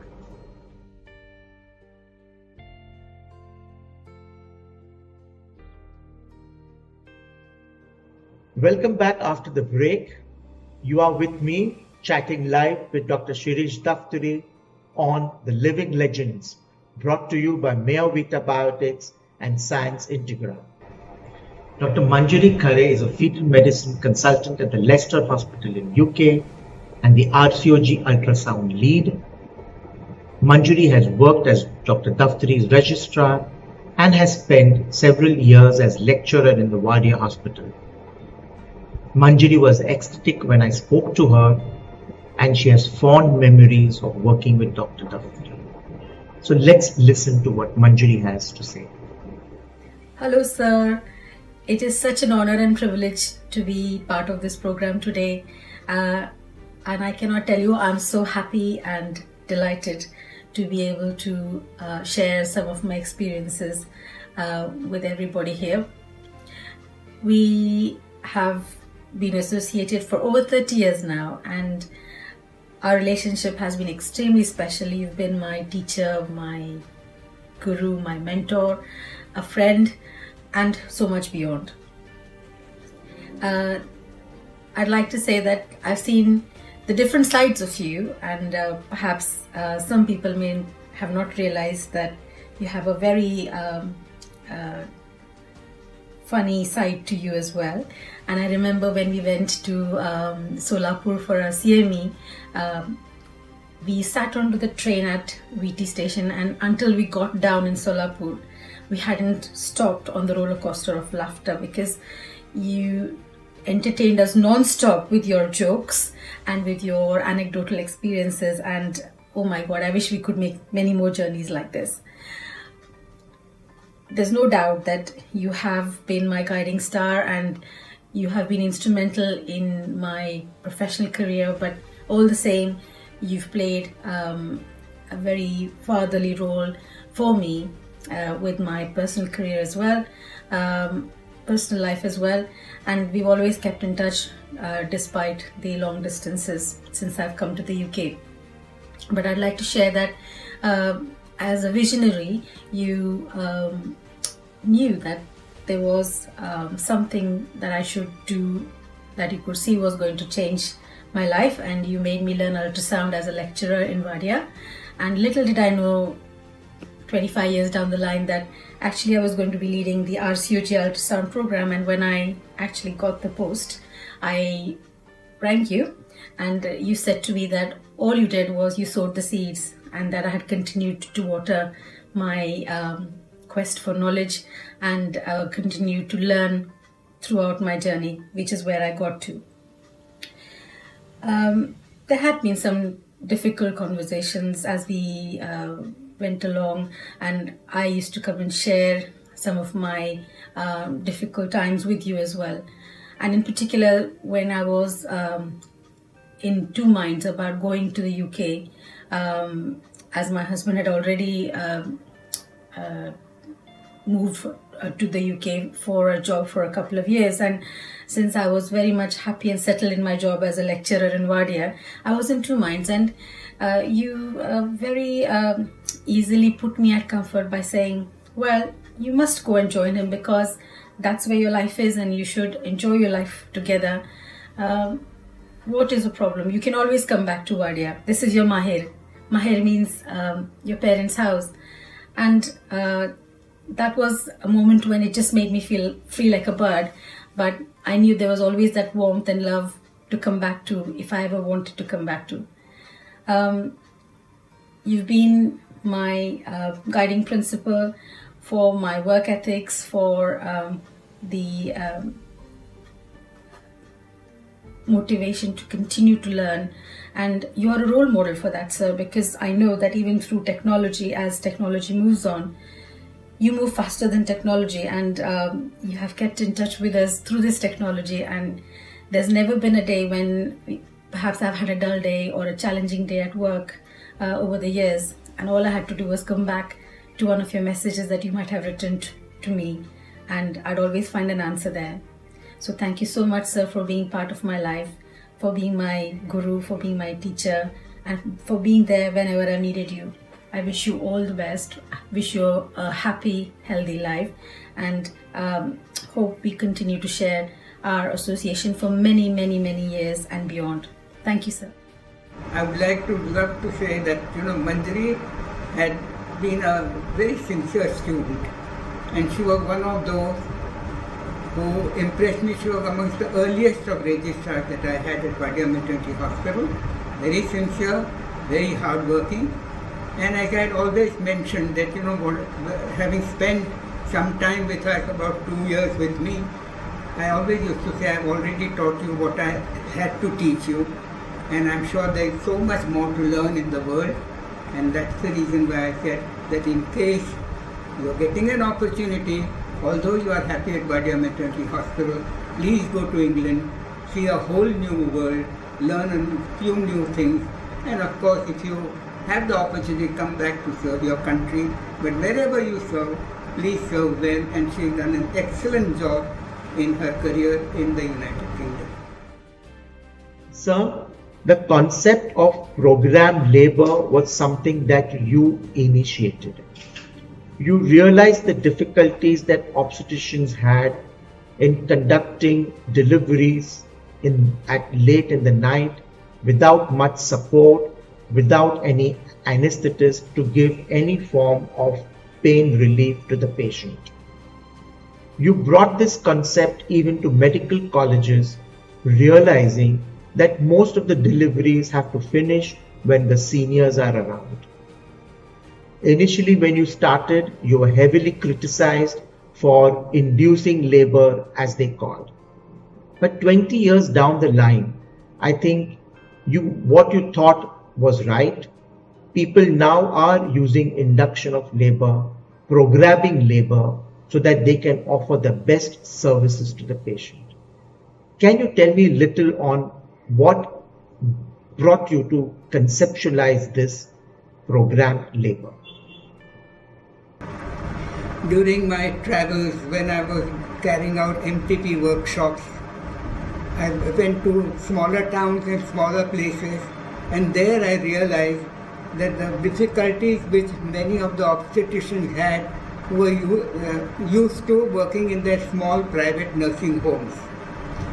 Welcome back after the break. You are with me, chatting live with Dr. Shirish Daftari on The Living Legends, brought to you by Meyer Vitabiotics and Science Integra. Dr. Manjari Khare is a fetal medicine consultant at the Leicester Hospital in UK and the RCOG ultrasound lead. Manjari has worked as Dr. Daftari's registrar and has spent several years as lecturer in the Wadia Hospital. Manjari was ecstatic when I spoke to her, and she has fond memories of working with Dr. Daftari. So let's listen to what Manjari has to say. Hello, sir. It is such an honor and privilege to be part of this program today. And I cannot tell you, I'm so happy and delighted to be able to share some of my experiences with everybody here. We have been associated for over 30 years now, and our relationship has been extremely special. You've been my teacher, my guru, my mentor, a friend, and so much beyond. I'd like to say that I've seen the different sides of you, and perhaps some people may have not realized that you have a very funny side to you as well. And I remember when we went to Solapur for a CME, we sat onto the train at VT station, and until we got down in Solapur, we hadn't stopped on the roller coaster of laughter, because you entertained us non-stop with your jokes and with your anecdotal experiences. And oh my God, I wish we could make many more journeys like this. There's no doubt that you have been my guiding star and you have been instrumental in my professional career, but all the same, you've played a very fatherly role for me with my personal career as well, personal life as well, and we've always kept in touch despite the long distances since I've come to the UK. But I'd like to share that as a visionary, you knew that there was something that I should do that you could see was going to change my life, and you made me learn ultrasound as a lecturer in Wadia. And little did I know 25 years down the line that actually I was going to be leading the RCOG ultrasound program. And when I actually got the post, I rang you and you said to me that all you did was you sowed the seeds, and that I had continued to water my quest for knowledge and continue to learn throughout my journey, which is where I got to. There had been some difficult conversations as we went along, and I used to come and share some of my difficult times with you as well. And in particular, when I was in two minds about going to the UK, as my husband had already moved to the UK for a job for a couple of years, and since I was very much happy and settled in my job as a lecturer in Wadia, I was in two minds. And you very easily put me at comfort by saying, well, you must go and join him because that's where your life is and you should enjoy your life together. What is the problem? You can always come back to Wadia. This is your Mahir. Mahir means your parents' house. And that was a moment when it just made me feel free like a bird. But I knew there was always that warmth and love to come back to if I ever wanted to come back to. You've been my guiding principle for my work ethics, for the motivation to continue to learn, and you are a role model for that, sir, because I know that even through technology, as technology moves on, you move faster than technology, and you have kept in touch with us through this technology, and there's never been a day when perhaps I've had a dull day or a challenging day at work over the years, and all I had to do was come back to one of your messages that you might have written to me, and I'd always find an answer there. So thank you so much, sir, for being part of my life, for being my guru, for being my teacher, and for being there whenever I needed you. I wish you all the best. I wish you a happy, healthy life, and hope we continue to share our association for many, many, many years and beyond. Thank you, sir. I would love to say that, Manjari had been a very sincere student, and she was one of those who impressed me. She was amongst the earliest of registrars that I had at Vadia Maternity Hospital. Very sincere, very hardworking, and as I had always mentioned that, having spent some time with her, about 2 years with me, I always used to say, I've already taught you what I had to teach you, and I'm sure there is so much more to learn in the world, and that's the reason why I said that in case you're getting an opportunity, although you are happy at Vadia Maternity Hospital, please go to England, see a whole new world, learn a few new things, and of course if you have the opportunity, come back to serve your country, but wherever you serve, please serve well, and she's done an excellent job in her career in the United Kingdom. Sir, the concept of programmed labor was something that you initiated. You realized the difficulties that obstetricians had in conducting deliveries late in the night without much support, without any anesthetist to give any form of pain relief to the patient. You brought this concept even to medical colleges, realizing that most of the deliveries have to finish when the seniors are around. Initially, when you started, you were heavily criticized for inducing labor, as they called. But 20 years down the line, I think what you thought was right. People now are using induction of labor, programming labor, so that they can offer the best services to the patient. Can you tell me a little on what brought you to conceptualize this programmed labor? During my travels, when I was carrying out MTP workshops, I went to smaller towns and smaller places, and there I realized that the difficulties which many of the obstetricians had who were used to working in their small private nursing homes.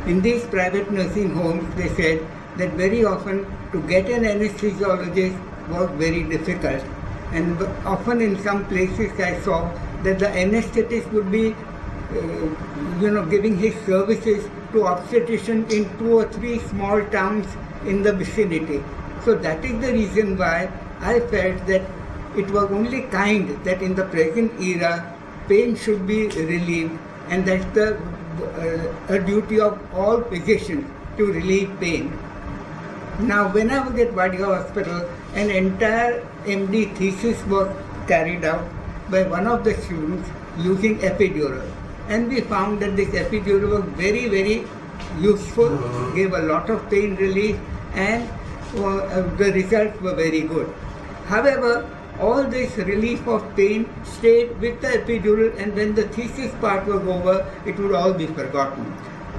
In these private nursing homes, they said that very often to get an anesthesiologist was very difficult, and often in some places I saw that the anesthetist would be giving his services to obstetricians in 2 or 3 small towns in the vicinity. So that is the reason why I felt that it was only kind that in the present era pain should be relieved, and that's a duty of all physicians to relieve pain. Now when I was at Vadia Hospital, an entire MD thesis was carried out by one of the students using epidural, and we found that this epidural was very, very useful, gave a lot of pain relief, and the results were very good. However, all this relief of pain stayed with the epidural, and when the thesis part was over, it would all be forgotten.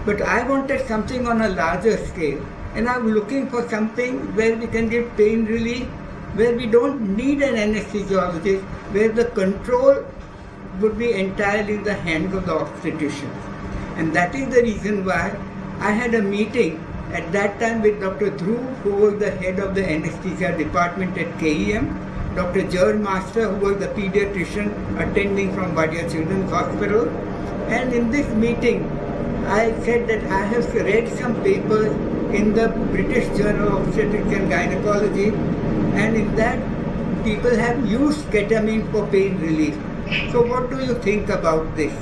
But I wanted something on a larger scale, and I'm looking for something where we can give pain relief, where we don't need an anesthesiologist, where the control would be entirely in the hands of the obstetricians. And that is the reason why I had a meeting at that time with Dr. Dhruv, who was the head of the anesthesia department at KEM, Dr. Jerd Master, who was the pediatrician attending from Vadia Children's Hospital. And in this meeting, I said that I have read some papers in the British Journal of Obstetrics and Gynecology, and in that people have used ketamine for pain relief. So what do you think about this?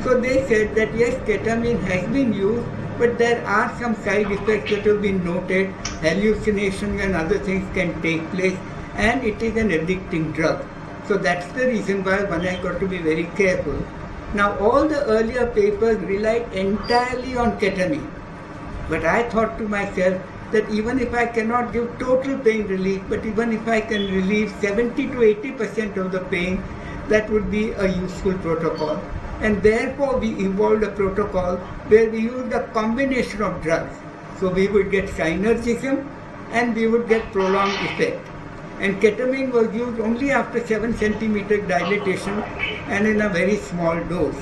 So they said that yes, ketamine has been used, but there are some side effects that have been noted. Hallucinations and other things can take place, and it is an addicting drug. So that's the reason why one has got to be very careful. Now all the earlier papers relied entirely on ketamine, but I thought to myself that even if I cannot give total pain relief, but even if I can relieve 70 to 80% of the pain, that would be a useful protocol. And therefore we evolved a protocol where we used a combination of drugs. So we would get synergism and we would get prolonged effect. And ketamine was used only after 7 centimeter dilatation and in a very small dose.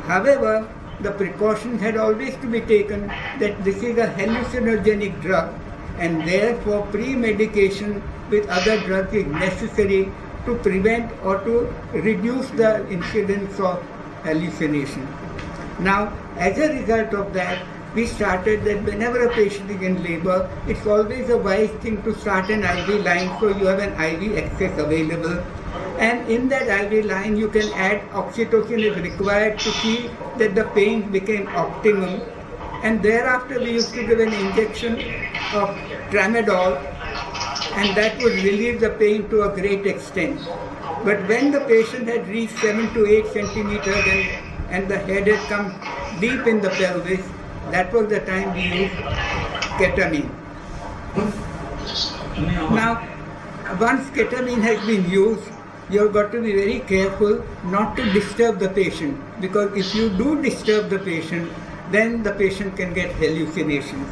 However, the precautions had always to be taken that this is a hallucinogenic drug, and therefore pre-medication with other drugs is necessary to prevent or to reduce the incidence of hallucination. Now, as a result of that, we started that whenever a patient is in labor, it's always a wise thing to start an IV line so you have an IV access available. And in that IV line, you can add oxytocin is required to see that the pain became optimum. And thereafter, we used to give an injection of tramadol, and that would relieve the pain to a great extent. But when the patient had reached 7 to 8 centimeters and the head had come deep in the pelvis, that was the time we used ketamine. Now, once ketamine has been used, you've got to be very careful not to disturb the patient, because if you do disturb the patient, then the patient can get hallucinations.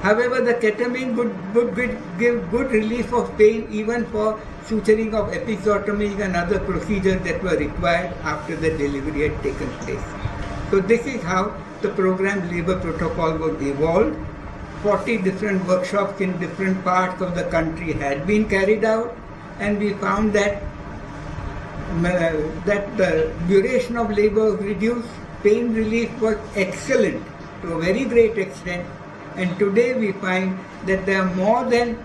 However, the ketamine would give good relief of pain even for suturing of episiotomies and other procedures that were required after the delivery had taken place. So this is how the programmed labor protocol was evolved. 40 different workshops in different parts of the country had been carried out, and we found that the duration of labor was reduced, pain relief was excellent to a very great extent, and today we find that there are more than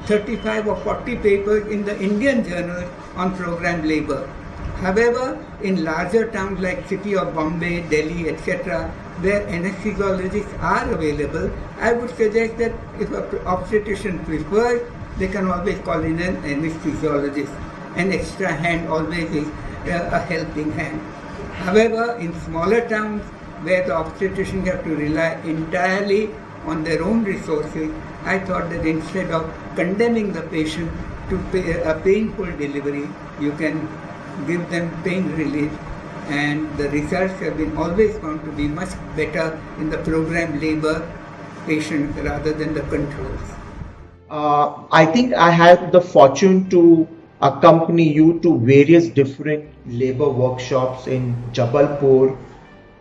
35 or 40 papers in the Indian journals on programmed labor. However, in larger towns like city of Bombay, Delhi, etc., where anesthesiologists are available, I would suggest that if an obstetrician prefers, they can always call in an anesthesiologist. An extra hand always is a helping hand. However, in smaller towns where the obstetricians have to rely entirely on their own resources, I thought that instead of condemning the patient to a painful delivery, you can give them pain relief, and the results have been always found to be much better in the programmed labor patients rather than the controls. I think I had the fortune to accompany you to various different labor workshops in Jabalpur,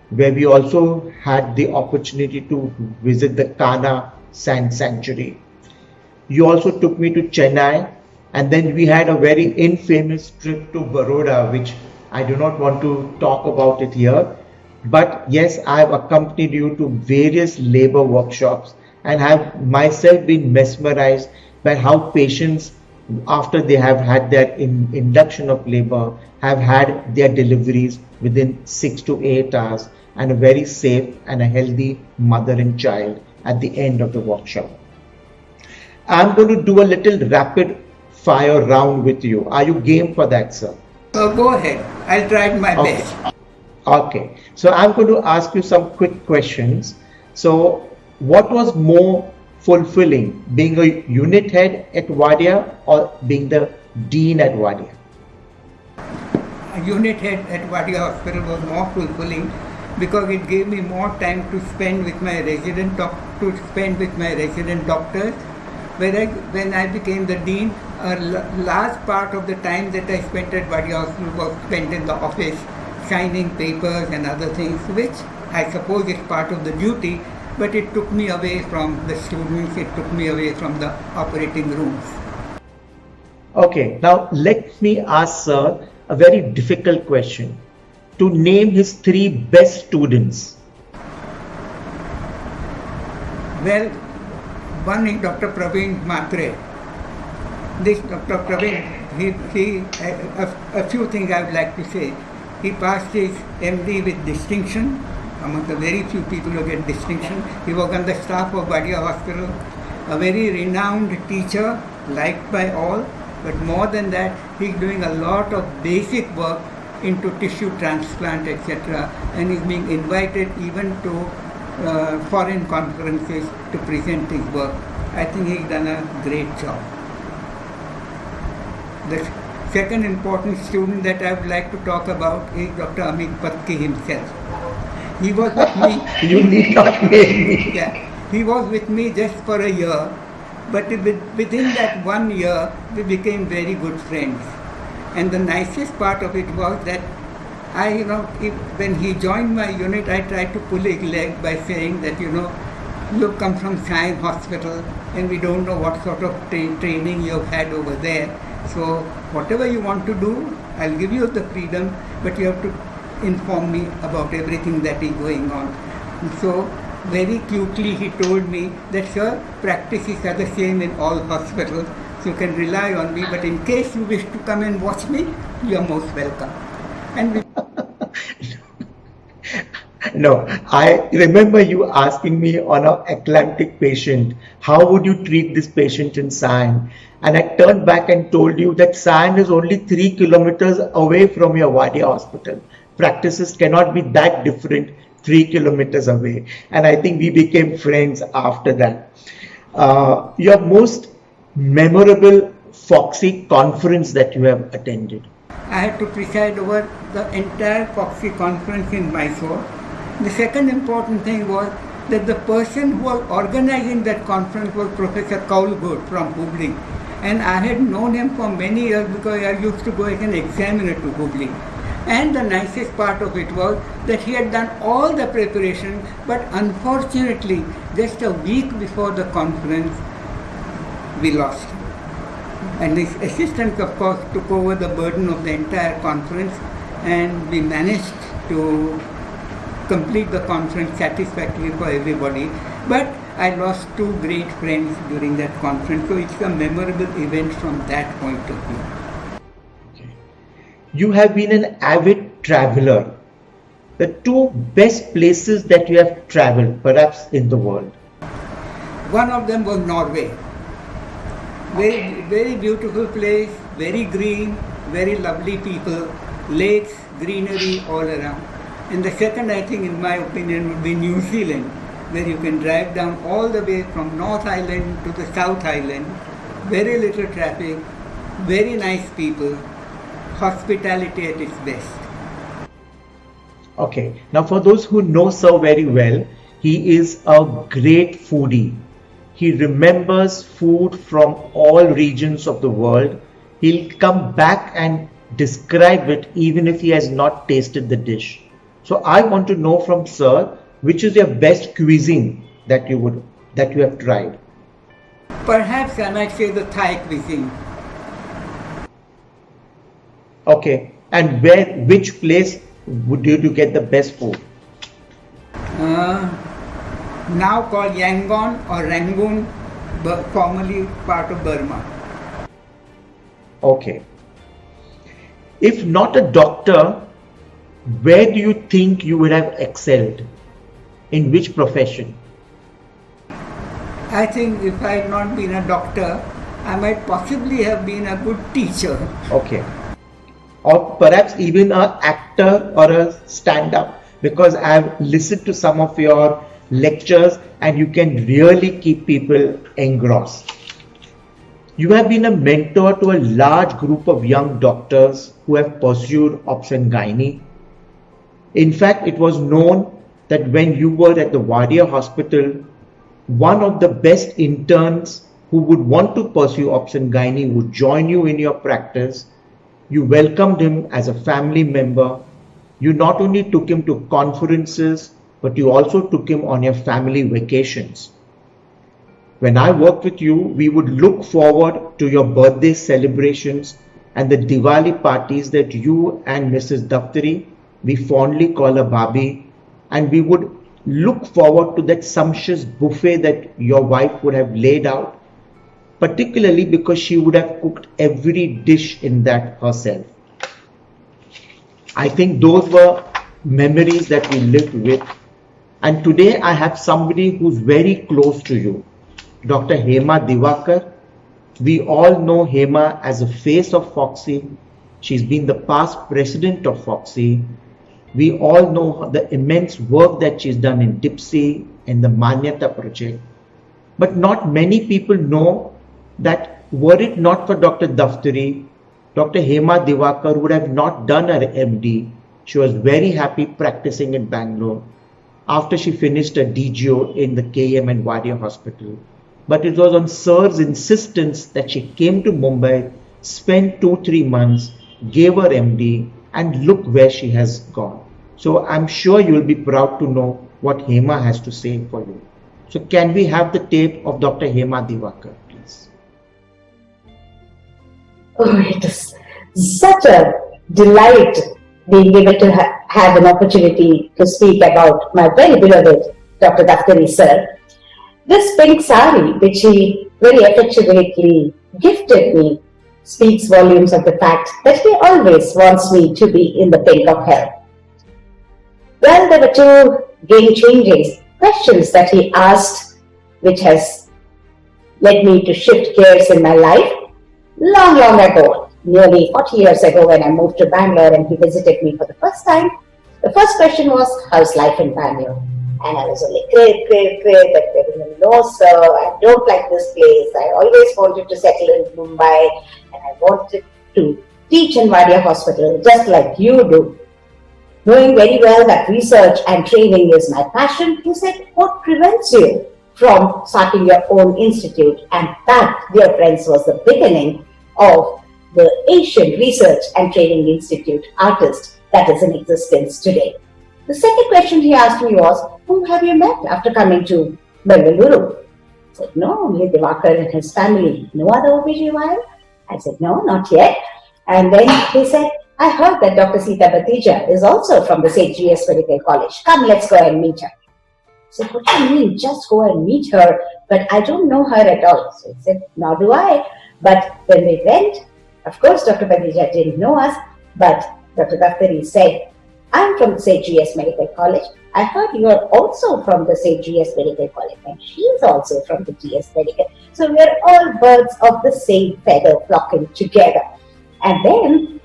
where we also had the opportunity to visit the Kana Sand Sanctuary. You also took me to Chennai, and then we had a very infamous trip to Baroda, which I do not want to talk about it here. But yes, I have accompanied you to various labor workshops and have myself been mesmerized by how patients, after they have had their induction of labor, have had their deliveries within 6 to 8 hours and a very safe and a healthy mother and child at the end of the workshop. I'm going to do a little rapid fire round with you. Are you game for that, sir? Go ahead. I'll try my best. Okay. So I'm going to ask you some quick questions. So what was more fulfilling, being a unit head at Wadia or being the dean at Wadia? A unit head at Wadia Hospital was more fulfilling because it gave me more time to spend with my resident doctors. Whereas when I became the dean, a large part of the time that I spent at Wadia Hospital was spent in the office, signing papers and other things, which I suppose is part of the duty, but it took me away from the students, it took me away from the operating rooms. Okay, now let me ask sir a very difficult question. To name his 3 best students. Well, one is Dr. Praveen Matre. This Dr. Praveen, a few things I would like to say. He passed his MD with distinction, among the very few people who get distinction. He was on the staff of Wadia Hospital, a very renowned teacher, liked by all, but more than that, he's doing a lot of basic work into tissue transplant, etc., and is being invited even to foreign conferences to present his work. I think he's done a great job. The second important student that I would like to talk about is Dr. Ameet Patki himself. He was with me. You need not name me. Yeah, he was with me just for a year, but within that 1 year, we became very good friends. And the nicest part of it was that when he joined my unit, I tried to pull his leg by saying that, you come from Science Hospital and we don't know what sort of training you've had over there. So whatever you want to do, I'll give you the freedom, but you have to inform me about everything that is going on. And so very cutely he told me that, sir, practices are the same in all hospitals, so you can rely on me, but in case you wish to come and watch me, you are most welcome. And No, I remember you asking me on an Atlantic patient, how would you treat this patient in Sion? And I turned back and told you that Sion is only 3 kilometers away from your Wadia hospital. Practices cannot be that different 3 kilometers away. And I think we became friends after that. Your most memorable Foxy conference that you have attended? I had to preside over the entire Foxy conference in Mysore. The second important thing was that the person who was organizing that conference was Professor Kaulgood from Hubli. And I had known him for many years because I used to go as an examiner to Hubli. And the nicest part of it was that he had done all the preparation, but unfortunately, just a week before the conference, we lost him. And his assistants, of course, took over the burden of the entire conference, and we managed to complete the conference satisfactorily for everybody. But I lost 2 great friends during that conference, so it's a memorable event from that point of view. Okay. You have been an avid traveler. The 2 best places that you have traveled, perhaps in the world? One of them was Norway. Very, very beautiful place, very green, very lovely people, lakes, greenery all around. And the second, I think, in my opinion, would be New Zealand, where you can drive down all the way from North Island to the South Island. Very little traffic, very nice people, hospitality at its best. Okay, now for those who know Sir very well, he is a great foodie. He remembers food from all regions of the world. He'll come back and describe it even if he has not tasted the dish. So I want to know from Sir, which is your best cuisine that you have tried? Perhaps I might say the Thai cuisine. Okay, and which place would you get the best food? Now called Yangon or Rangoon, formerly part of Burma. Okay. If not a doctor, where do you think you would have excelled? In which profession? I think if I had not been a doctor, I might possibly have been a good teacher. Okay. Or perhaps even an actor or a stand-up, because I have listened to some of your lectures and you can really keep people engrossed. You have been a mentor to a large group of young doctors who have pursued obs and gynae. In fact, it was known that when you were at the Wadia hospital, one of the best interns who would want to pursue obs and gynae would join you in your practice. You welcomed him as a family member. You not only took him to conferences, but you also took him on your family vacations. When I worked with you, we would look forward to your birthday celebrations and the Diwali parties that you and Mrs. Daftari, we fondly call her Babi, and we would look forward to that sumptuous buffet that your wife would have laid out, particularly because she would have cooked every dish in that herself. I think those were memories that we lived with. And today I have somebody who's very close to you, Dr. Hema Diwakar. We all know Hema as a face of Foxy. She's been the past president of Foxy. We all know the immense work that she's done in Tipsy and the Manyata project. But not many people know that were it not for Dr. Daftari, Dr. Hema Diwakar would have not done her MD. She was very happy practicing in Bangalore after she finished her DGO in the KM and Warrior Hospital. But it was on Sir's insistence that she came to Mumbai, spent 2-3 months, gave her MD, and look where she has gone. So I'm sure you will be proud to know what Hema has to say for you. So can we have the tape of Dr. Hema Diwakar, please? Oh, it is such a delight being able to have an opportunity to speak about my very beloved Dr. Daftari sir. This pink sari, which he very affectionately gifted me, speaks volumes of the fact that he always wants me to be in the pink of health. Well, there were two game-changing questions that he asked, which has led me to shift gears in my life. Long ago, nearly 40 years ago, when I moved to Bangalore and he visited me for the first time, the first question was, how's life in Bangalore? And I was only, great, but there is no, sir, I don't like this place. I always wanted to settle in Mumbai and I wanted to teach in Warrior Hospital, just like you do. Knowing very well that research and training is my passion, he said, what prevents you from starting your own institute? And that, dear friends, was the beginning of the Asian Research and Training Institute, ARTIST, that is in existence today. The second question he asked me was, who have you met after coming to Bengaluru? I said, no, only Diwakar and his family. No other OBGYN? I said, no, not yet. And then he said, I heard that Dr. Sita Batija is also from the St. G.S. Medical College. Come, let's go and meet her. I said, what do you mean, just go and meet her? But I don't know her at all. So he said, nor do I. But when we went, of course, Dr. Batija didn't know us, but Dr. Daftari said, I'm from the St. G.S. Medical College. I heard you are also from the St. G.S. Medical College, and she's also from the G.S. Medical. So we are all birds of the same feather flocking together. And then,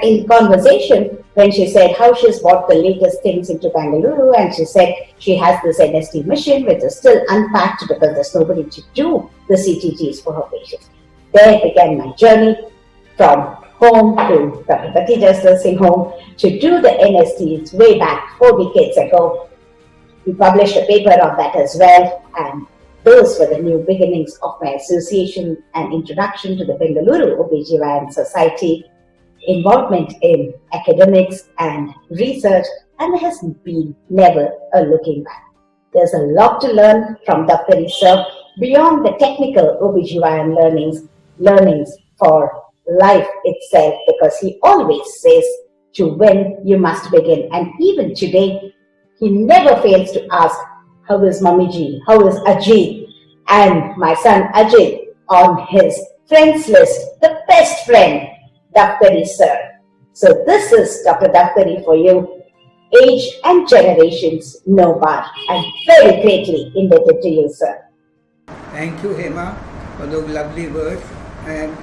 in conversation, when she said how she's bought the latest things into Bengaluru, and she said she has this NST mission which is still unpacked because there's nobody to do the CTGs for her patients. There began my journey from home to Dr. Batija's nursing home to do the NSTs way back 4 decades ago. We published a paper on that as well, and those were the new beginnings of my association and introduction to the Bengaluru OBGYN Society, involvement in academics and research, and there has been never a looking back. There's a lot to learn from Dr. Sir beyond the technical OBGYN learnings for life itself, because he always says to when you must begin. And even today, he never fails to ask, how is Mamiji? How is Ajit? And my son Ajit on his friends list, the best friend, Daftari sir. So this is Dr. Daftari for you. Age and generations no bar. I'm very greatly indebted to you, sir. Thank you, Hema, for those lovely words. I am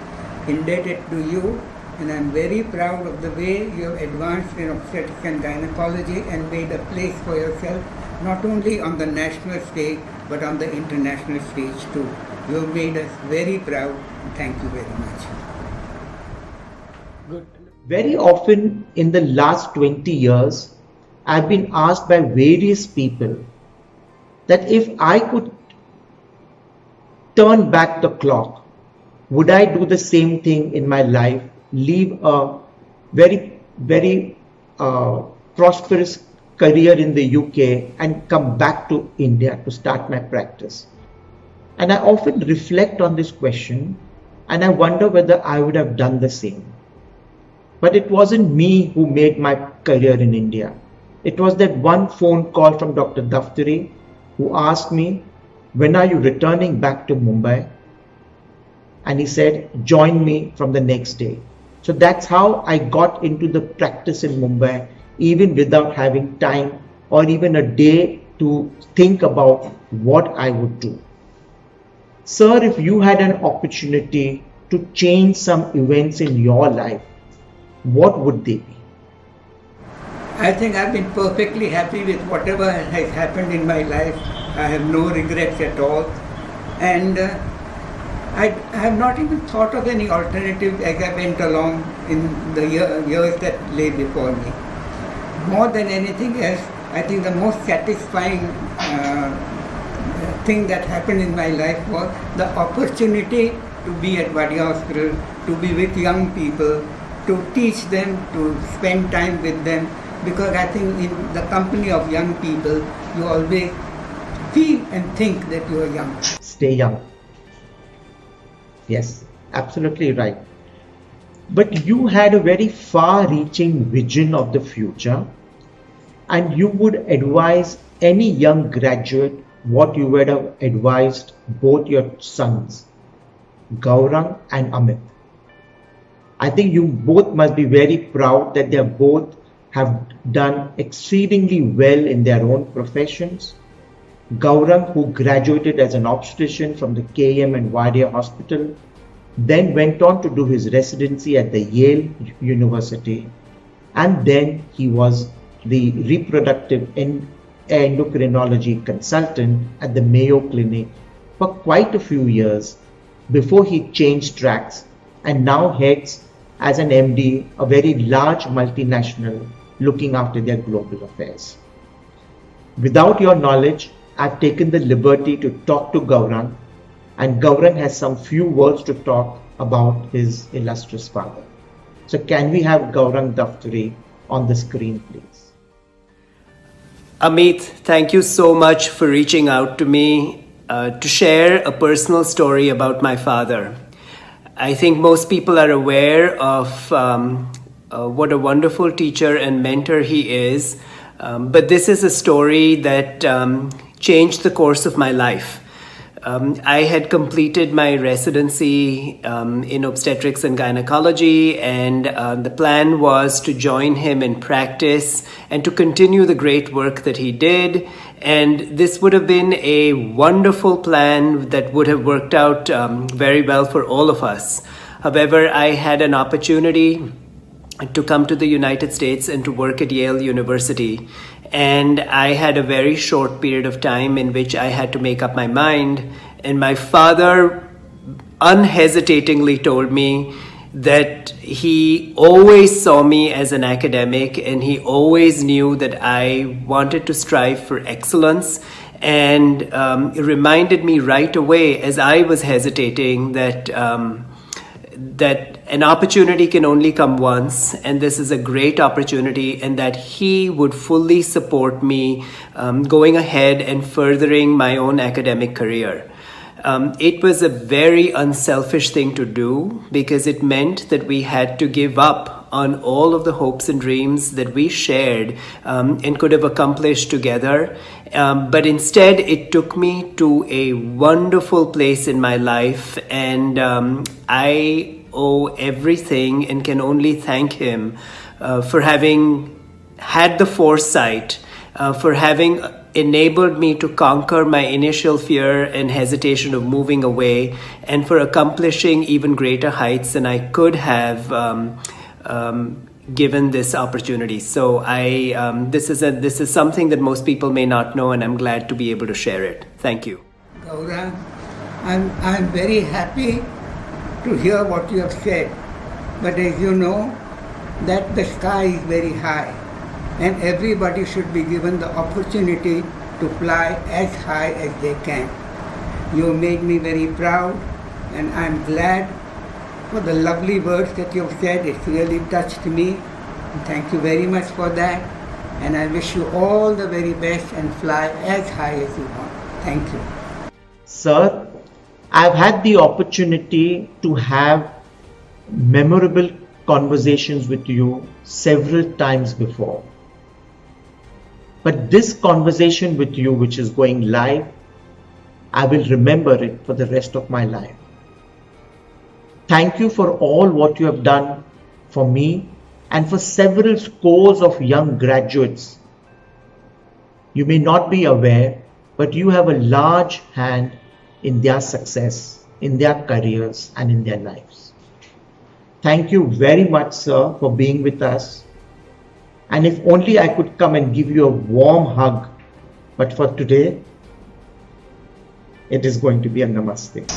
indebted to you, and I am very proud of the way you have advanced in obstetrics and gynecology and made a place for yourself, not only on the national stage, but on the international stage too. You have made us very proud. Thank you very much. Good. Very often in the last 20 years, I've been asked by various people that if I could turn back the clock, would I do the same thing in my life, leave a very prosperous career in the UK and come back to India to start my practice? And I often reflect on this question and I wonder whether I would have done the same. But it wasn't me who made my career in India. It was that one phone call from Dr. Daftari who asked me, when are you returning back to Mumbai? And he said, join me from the next day. So that's how I got into the practice in Mumbai, even without having time or even a day to think about what I would do. Sir, if you had an opportunity to change some events in your life, what would they be? I think I've been perfectly happy with whatever has happened in my life. I have no regrets at all. And I have not even thought of any alternative as I went along in the years that lay before me. More than anything else, I think the most satisfying thing that happened in my life was the opportunity to be at Vadia Hospital, to be with young people, to teach them, to spend time with them, because I think in the company of young people, you always feel and think that you are young. Stay young. Yes, absolutely right. But you had a very far-reaching vision of the future, and you would advise any young graduate what you would have advised both your sons, Gaurang and Ameet. I think you both must be very proud that they both have done exceedingly well in their own professions. Gaurang, who graduated as an obstetrician from the KM and Wadia Hospital, then went on to do his residency at the Yale University, and then he was the reproductive endocrinology consultant at the Mayo Clinic for quite a few years before he changed tracks and now heads as an MD a very large multinational looking after their global affairs. Without your knowledge, I've taken the liberty to talk to Gaurang, and Gaurang has some few words to talk about his illustrious father. So can we have Gaurang Daftari on the screen, please? Ameet, thank you so much for reaching out to me to share a personal story about my father. I think most people are aware of what a wonderful teacher and mentor he is, but this is a story that changed the course of my life. I had completed my residency in obstetrics and gynecology, and the plan was to join him in practice and to continue the great work that he did. And this would have been a wonderful plan that would have worked out very well for all of us. However, I had an opportunity to come to the United States and to work at Yale University. And I had a very short period of time in which I had to make up my mind. And my father unhesitatingly told me that he always saw me as an academic, and he always knew that I wanted to strive for excellence. And it reminded me right away, as I was hesitating, that an opportunity can only come once, and this is a great opportunity, and that he would fully support me going ahead and furthering my own academic career. It was a very unselfish thing to do, because it meant that we had to give up on all of the hopes and dreams that we shared and could have accomplished together. But instead, it took me to a wonderful place in my life, and I owe everything and can only thank him for having had the foresight, for having enabled me to conquer my initial fear and hesitation of moving away, and for accomplishing even greater heights than I could have given this opportunity. So this is something that most people may not know, and I'm glad to be able to share it. Thank you. Gaurang, I'm very happy to hear what you have said, but as you know, that the sky is very high, and everybody should be given the opportunity to fly as high as they can. You made me very proud, and I'm glad for the lovely words that you have said. It's really touched me. Thank you very much for that, and I wish you all the very best and fly as high as you want. Thank you. Sir, I've had the opportunity to have memorable conversations with you several times before. But this conversation with you, which is going live, I will remember it for the rest of my life. Thank you for all what you have done for me and for several scores of young graduates. You may not be aware, but you have a large hand in their success, in their careers, and in their lives. Thank you very much, sir, for being with us. And if only I could come and give you a warm hug, but for today, it is going to be a namaste.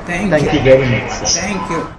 Thank you very much, sir. Thank you.